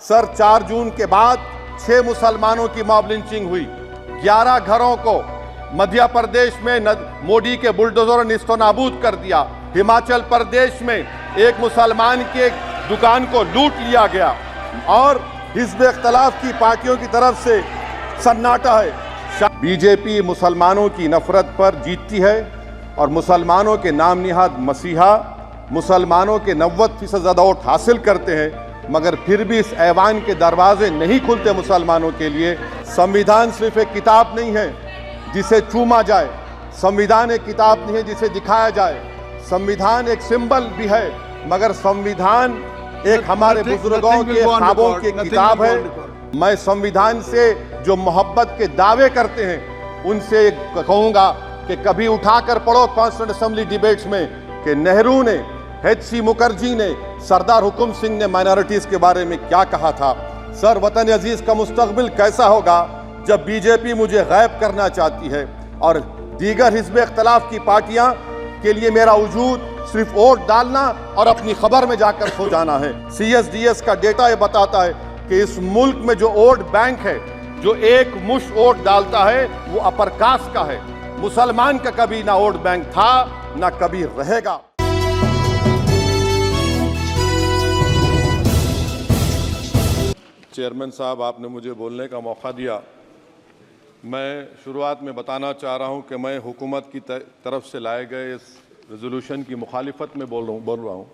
Sir 4 जून के बाद 6 मुसलमानों की मॉब लिंचिंग हुई। 11 घरों को मध्य प्रदेश में मोदी के बुलडोजर ने निस्तो नाबूद कर दिया। हिमाचल प्रदेश में एक मुसलमान की एक दुकान को लूट लिया गया और हिज़्ब इख्तिलाफ की पार्टियों की तरफ से सन्नाटा है। बीजेपी मुसलमानों की नफरत पर जीतती है और मुसलमानों के नाम निहाद मसीहा मुसलमानों के 90% ज़्यादा वोट हासिल करते हैं, मगर फिर भी इस ऐवान के दरवाजे नहीं खुलते मुसलमानों के लिए। संविधान सिर्फ एक किताब नहीं है जिसे चूमा जाए, संविधान एक किताब नहीं है जिसे दिखाया जाए, संविधान एक सिंबल भी है, मगर संविधान एक हमारे बुजुर्गों के ख्वाबों की किताब है। मैं संविधान से जो मोहब्बत के दावे करते हैं उनसे कहूँगा कि कभी उठाकर पढ़ो कॉन्स्टिट्यूएंट असेंबली डिबेट्स में कि नेहरू ने, HC मुखर्जी ने, सरदार हुकुम सिंह ने माइनॉरिटीज के बारे में क्या कहा था। सर, वतन अजीज का मुस्तकबिल कैसा होगा जब बीजेपी मुझे गायब करना चाहती है और दीगर हिज़्ब इख्तिलाफ की पार्टियां के लिए मेरा वजूद सिर्फ वोट डालना और अपनी खबर में जाकर सो जाना है। CSDS का डेटा ये बताता है कि इस मुल्क में जो वोट बैंक है, जो एक मुश्त वोट डालता है वो अपर कास्ट का है। मुसलमान का कभी ना वोट बैंक था ना कभी रहेगा। चेयरमैन साहब, आपने मुझे बोलने का मौका दिया। मैं शुरुआत में बताना चाह रहा हूं कि मैं हुकूमत की तरफ से लाए गए इस रेजोल्यूशन की मुखालिफत में बोल रहा हूं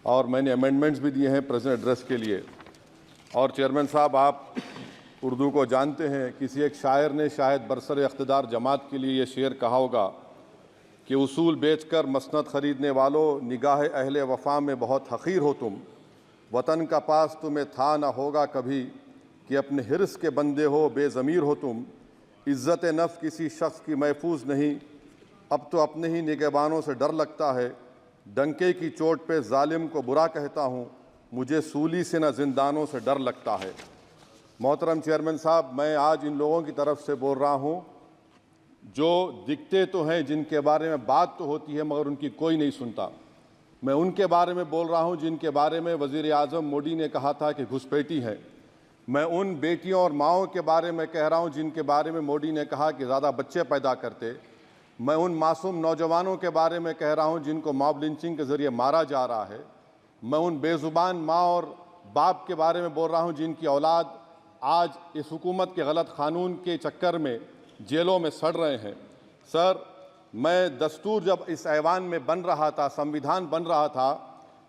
और मैंने अमेंडमेंट्स भी दिए हैं प्रेजेंट एड्रेस के लिए। और चेयरमैन साहब, आप उर्दू को जानते हैं। किसी एक शायर ने शायद बरसर इख्तिदार जमात के लिए ये शेर कहा होगा कि उसूल बेचकर मसनद ख़रीदने वालों, निगाह अहले वफ़ा में बहुत हक़ीर हो तुम। वतन का पास तुम्हें था ना होगा कभी कि अपने हिर्स के बंदे हो, बेज़मीर हो तुम। इज़्ज़त नफ्स किसी शख्स की महफूज नहीं, अब तो अपने ही निगहबानों से डर लगता है। डंके की चोट पे जालिम को बुरा कहता हूँ, मुझे सूली से न जिंदानों से डर लगता है। मोहतरम चेयरमैन साहब, मैं आज इन लोगों की तरफ से बोल रहा हूँ जो दिखते तो हैं, जिनके बारे में बात तो होती है मगर उनकी कोई नहीं सुनता। मैं उनके बारे में बोल रहा हूँ जिनके बारे में वज़ीर आज़म मोदी ने कहा था कि घुसपैठी है। मैं उन बेटियों और माओं के बारे में कह रहा हूँ जिनके बारे में मोदी ने कहा कि ज़्यादा बच्चे पैदा करते। मैं उन मासूम नौजवानों के बारे में कह रहा हूँ जिनको मॉब लिंचिंग के ज़रिए मारा जा रहा है। मैं उन बेज़ुबान माँ और बाप के बारे में बोल रहा हूँ जिनकी औलाद आज इस हुकूमत के गलत क़ानून के चक्कर में जेलों में सड़ रहे हैं। सर, मैं दस्तूर जब इस ऐवान में बन रहा था, संविधान बन रहा था,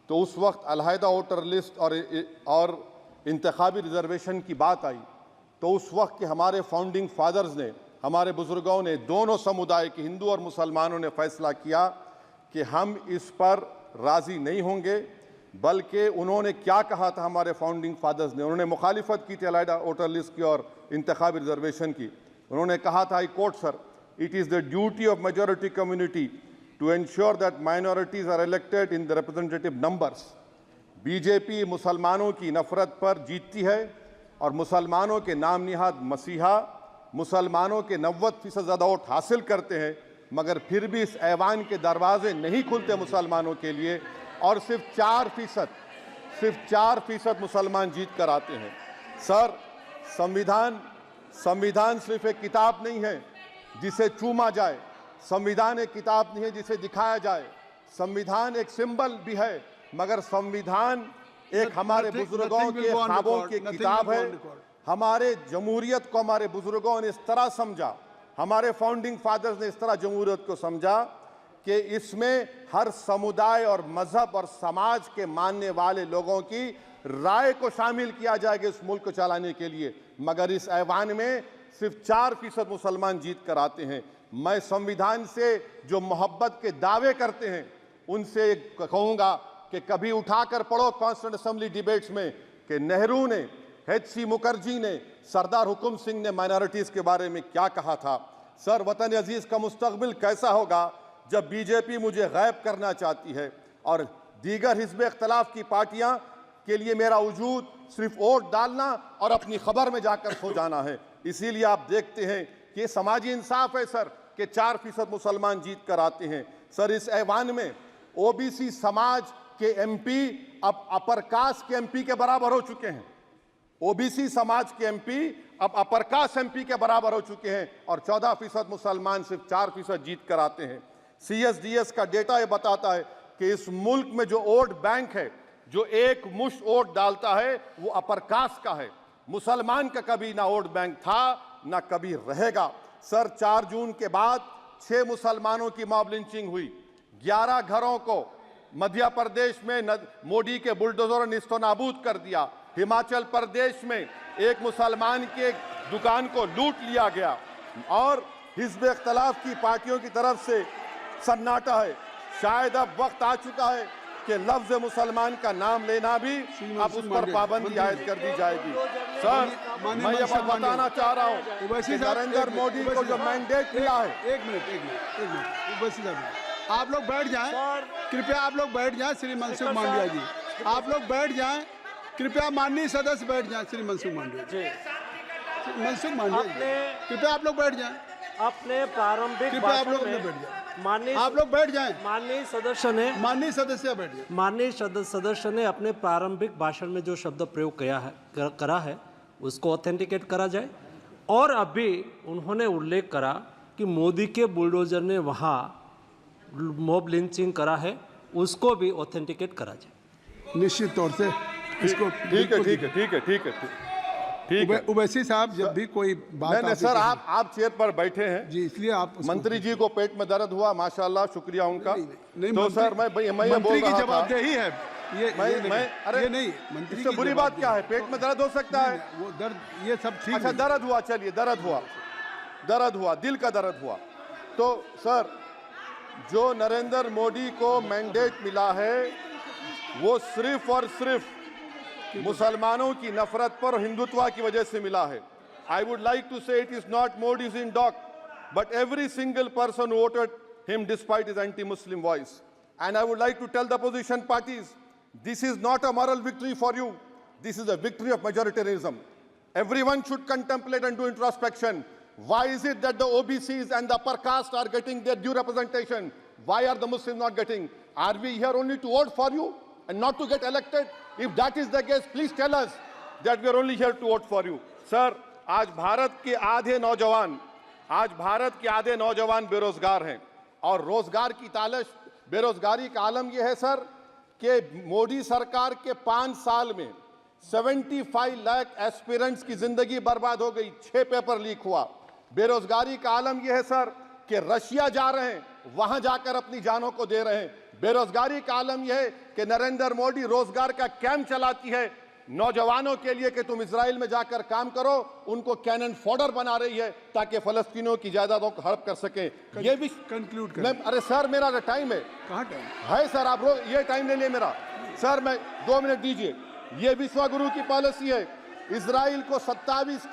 तो उस वक्त अलहदा वोटर लिस्ट और इंतखाबी रिजर्वेशन की बात आई तो उस वक्त के हमारे फाउंडिंग फादर्स ने, हमारे बुजुर्गों ने, दोनों समुदाय के हिंदू और मुसलमानों ने फैसला किया कि हम इस पर राज़ी नहीं होंगे। बल्कि उन्होंने क्या कहा था हमारे फाउंडिंग फादर्स ने, उन्होंने मुखालिफत की थी अलहदा वोटर लिस्ट की और इंतखाबी रिजर्वेशन की। उन्होंने कहा था, I quote sir, it is the duty of majority community to ensure that minorities are elected in the representative numbers. BJP मुसलमानों की नफरत पर जीतती है और मुसलमानों के नाम निहाद मसीहा मुसलमानों के 90% ज़्यादा वोट हासिल करते हैं, मगर फिर भी इस ऐवान के दरवाजे नहीं खुलते मुसलमानों के लिए और सिर्फ 4% मुसलमान जीत कर आते हैं। सर, संविधान सिर्फ एक किताब नहीं है जिसे चूमा जाए, संविधान एक किताब नहीं है जिसे दिखाया जाए, संविधान एक सिंबल भी है, मगर संविधान एक हमारे बुजुर्गों के ख्वाबों की किताब है। हमारे जमहूरियत को हमारे बुजुर्गों ने इस तरह समझा, हमारे फाउंडिंग फादर्स ने इस तरह जमहूरियत को समझा कि इसमें हर समुदाय और मजहब और समाज के मानने वाले लोगों की राय को शामिल किया जाएगा इस मुल्क को चलाने के लिए, मगर इस ऐवान में सिर्फ 4% मुसलमान जीत कर आते हैं। मैं संविधान से जो मोहब्बत के दावे करते हैं उनसे कहूँगा कि कभी उठाकर पढ़ो कॉन्स्टिट्यूएंट असेंबली डिबेट्स में कि नेहरू ने, HC मुखर्जी ने, सरदार हुकुम सिंह ने माइनॉरिटीज़ के बारे में क्या कहा था। सर, वतन अजीज का मुस्तकबिल कैसा होगा जब बीजेपी मुझे गायब करना चाहती है और दीगर हिज़्ब इख्तिलाफ की पार्टियां के लिए मेरा वजूद सिर्फ वोट डालना और अपनी खबर में जाकर सो जाना है। इसीलिए आप देखते हैं कि ये समाजी इंसाफ है सर कि 4% मुसलमान जीत कर आते हैं। सर, इस ऐवान में OBC समाज के MP अब अपर कास्ट के MP के बराबर हो चुके हैं। ओबीसी समाज के एमपी अब अपर कास्ट एमपी के बराबर हो चुके हैं और 14% मुसलमान सिर्फ 4% जीत कर आते हैं। सीएसडीएस का डेटा यह बताता है कि इस मुल्क में जो वोट बैंक है, जो एक मुश्त वोट डालता है, वो अपर कास्ट का है। मुसलमान का कभी ना वोट बैंक था ना कभी रहेगा। सर, 4 जून के बाद 6 मुसलमानों की मॉब लिंचिंग हुई। 11 घरों को मध्य प्रदेश में मोदी के बुलडोजर ने निस्तो नाबूद कर दिया। हिमाचल प्रदेश में एक मुसलमान के दुकान को लूट लिया गया और हिज़्ब इख्तिलाफ की पार्टियों की तरफ से सन्नाटा है। शायद अब वक्त आ चुका है कि लफ्ज मुसलमान का नाम लेना भी अब उस पर पाबंदी आयद कर दी जाएगी। सर, मैं ये बात बताना चाह रहा हूँ कि नरेंद्र मोदी को जो मैंडेट मिला है। एक मिनट ओवैसी साहब, आप लोग बैठ जाएं, कृपया आप लोग बैठ जाएं। श्री मनसुख मांडविया जी, आप लोग बैठ जाएं, कृपया माननीय सदस्य बैठ जाएं। श्री मनसुख मांडविया जी, मनसुख मांडविया जी, कृपया आप लोग बैठ जाएं। अपने प्रारंभिक आप लोग बैठ जाएं, आप लोग बैठ जाएं। माननीय सदस्य ने अपने प्रारंभिक भाषण में जो शब्द प्रयोग करा है उसको ऑथेंटिकेट करा जाए। और अभी उन्होंने उल्लेख करा कि मोदी के बुलडोजर ने वहाँ मॉब लिंचिंग करा है, उसको भी ऑथेंटिकेट करा जाए। निश्चित तौर से इसको ठीक है। ओवैसी साहब, जब भी कोई बात नहीं सर, आप चेयर पर बैठे हैं जी, इसलिए आप मंत्री जी को पेट में दर्द हुआ, माशाल्लाह, शुक्रिया उनका। नहीं, तो सर मैं ये बोल रहा था, जवाबदेही है अरे ये नहीं, मंत्री इससे बुरी बात क्या है? पेट में दर्द हो सकता है, वो दर्द ये सब ठीक। अच्छा, दर्द हुआ, चलिए दर्द हुआ, दिल का दर्द हुआ। तो सर, जो नरेंद्र मोदी को मैंडेट मिला है वो सिर्फ और सिर्फ मुसलमानों की नफरत पर हिंदुत्व की वजह से मिला है। I would like to say it is not Modi's in dock but every single person voted him despite his anti Muslim voice. And I would like to tell the position parties, this is not a moral victory for you, this is a victory of majoritarianism. Everyone should contemplate and do introspection. Why is it that the OBCs and the upper caste are getting their due representation? Why are the Muslims not getting? Are we here only to vote for you and not to get elected? If that is the case, please tell us that we are only here to vote for you. Sir, आज भारत के आधे नौजवान बेरोजगार हैं और रोजगार की तालाश, बेरोजगारी का आलम यह है सर कि मोदी सरकार के 5 साल में 75 लाख एस्पिरेंट्स की जिंदगी बर्बाद हो गई, 6 पेपर लीक हुआ। बेरोजगारी का आलम यह है सर कि रशिया जा रहे हैं, वहां जाकर अपनी जानों को दे रहे हैं। बेरोजगारी का आलम यह है कि नरेंद्र मोदी रोजगार का कैंप चलाती है नौजवानों के लिए कि तुम इजराइल में जाकर काम करो, उनको कैनन फॉडर बना रही है ताकि फलस्तीनियों की जायदादों को हड़प कर सके। ये भी कंक्लूड कर। अरे सर, मेरा टाइम है। कहाँ टाइम है सर? आप ये टाइम ले लिए मेरा। सर, मैं 2 मिनट दीजिए। ये विश्वगुरु की पॉलिसी है। इजराइल को 27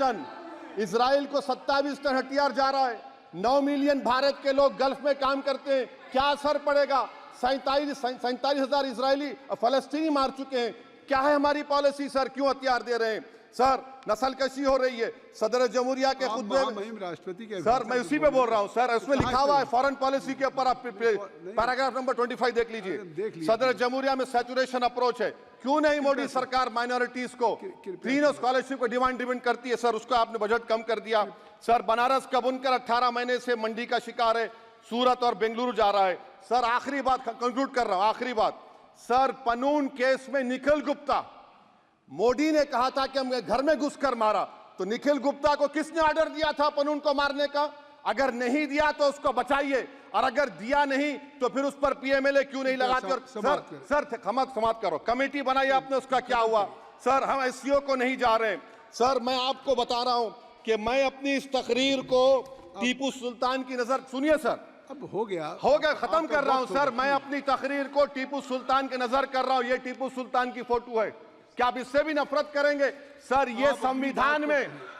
टन हथियार जा रहा है। 9 मिलियन भारत के लोग गल्फ में काम करते हैं, क्या असर पड़ेगा? 47,000 इजरायली फलस्तीनी मार चुके हैं। क्या है हमारी पॉलिसी सर? क्यों हथियार दे रहे हैं सर? नस्लकशी हो रही है। सदर जमहूरिया के खुतबे में राष्ट्रपति के सर, मैं उसी पे बोल रहा हूं सर, उसमें लिखा हुआ है फॉरेन पॉलिसी के ऊपर, आप पैराग्राफ नंबर 25 देख लीजिए। सदर जमहूरिया में सैचुरेशन अप्रोच है। क्यों नहीं मोदी सरकार माइनॉरिटीज को तीनों स्कॉलरशिप को डिमांड करती है सर? उसका आपने बजट कम कर दिया। सर, बनारस का बुनकर 18 महीने से मंडी का शिकार है, सूरत और बेंगलुरु जा रहा है। सर, आखिरी बात कंक्लूड कर रहा हूं, आखिरी बात सर, पनून केस में निखिल गुप्ता, मोदी ने कहा था कि हम घर में घुसकर मारा, तो निखिल गुप्ता को किसने ऑर्डर दिया था पनून को मारने का? अगर नहीं दिया तो उसको बचाइए, और अगर दिया नहीं तो फिर उस पर पीएमएलए क्यों नहीं लगाकर? सर समाप्त करो। कमेटी बनाई आपने, उसका क्या हुआ? सर, हम एससीओ को नहीं जा रहे। सर, मैं आपको बता रहा हूं कि मैं अपनी इस तकरीर को टीपू सुल्तान की नजर, सुनिए सर, अब हो गया, खत्म कर रहा हूं सर। मैं अपनी तकरीर को टीपू सुल्तान के नजर कर रहा हूं। ये टीपू सुल्तान की फोटो है, क्या आप इससे भी नफरत करेंगे? सर, ये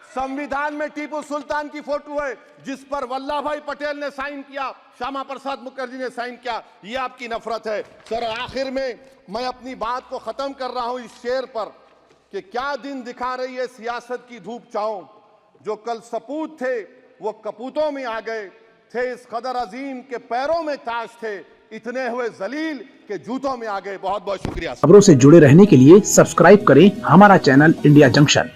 संविधान में टीपू सुल्तान की फोटो है जिस पर वल्लभ भाई पटेल ने साइन किया, श्यामा प्रसाद मुखर्जी ने साइन किया। ये आपकी नफरत है सर। आखिर में मैं अपनी बात को खत्म कर रहा हूं इस शेर पर कि क्या दिन दिखा रही है सियासत की धूप छांव। जो कल सपूत थे वो कपूतों में आ गए थे, इस कदर अजीम के पैरों में ताज थे, इतने हुए जलील के जूतों में आ गए। बहुत बहुत शुक्रिया। खबरों से जुड़े रहने के लिए सब्सक्राइब करें हमारा चैनल इंडिया जंक्शन।